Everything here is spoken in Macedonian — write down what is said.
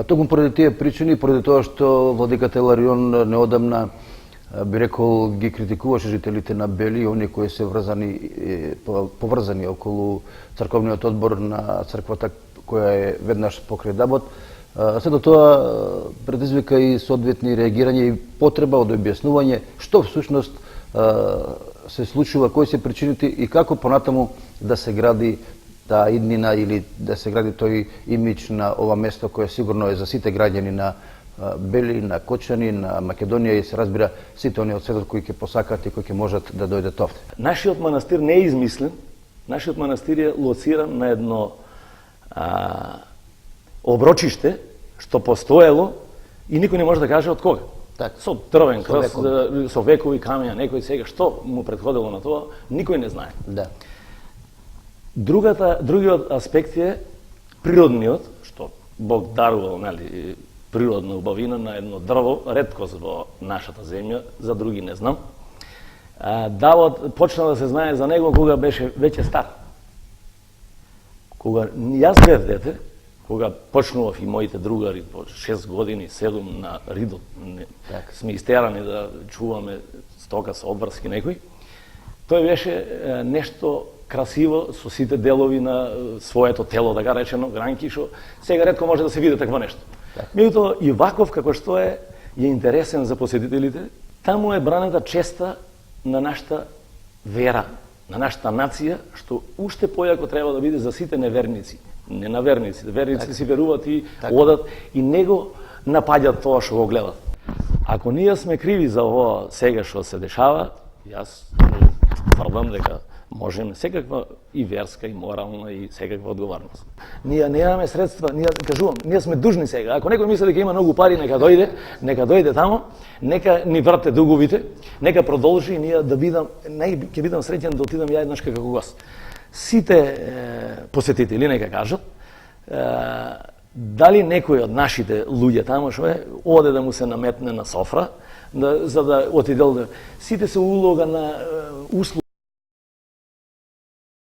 Токму поради тие причини, поради тоа што владиката Иларион неодамна, би рекол, ги критикуваше жителите на Бели, оние кои се поврзани околу црковниот одбор на црквата која е веднаш покрај Дабот. Сето тоа предизвика и соодветни реагирање и потреба од објаснување што всушност се случува, кои се причините и како понатаму да се гради таа иднина или да се гради тој имидж на ова место кое сигурно е за сите граѓани на Бели, на Кочани, на Македонија и се разбира сите оние од светот кои ќе посакаат и кои ќе можат да дојдат овде. Нашиот манастир не е измислен, нашиот манастир е лоциран на едно оброчиште што постоело и никој не може да каже од кога. Так. Со дрвен крст, со векови камења, некој сега што му претходело на тоа, никој не знае. Да. Другиот аспект е природниот, што Бог дарувал, нели, природна убавина на едно дрво, реткост во нашата земја, за други не знам. Давот почна да се знае за него кога беше веќе стар. Кога јас бев дете, кога почнував и моите другари по 6 години, 7 на Ридот, сме истерани да чуваме стока со обврски некој, тој беше нешто красиво со сите делови на своето тело, да га речено, гранки, што сега ретко може да се види такво нешто. Меѓутоа и ваков како што е интересен за посетителите, таму е бранета честа на нашата вера, на нашата нација, што уште појако треба да биде за сите неверници. Не на верници, верници си веруваат и одат и него напаѓаат тоа што го гледат. Ако ние сме криви за ова сега што се дешава, јас тврдам дека можеме секаква и верска, и морална, и секаква одговорност. Ние немаме средства, ние сме дужни сега. Ако некој мисли дека има многу пари, нека дојде тамо, нека ни врате дуговите, нека продолжи и ние ќе бидам среќен да отидам ја еднаш како гост. Сите посетители нека кажат дали некој од нашите луѓе тамо што е оде да му се наметне на софра, за да отиде. Сите се улога на услуги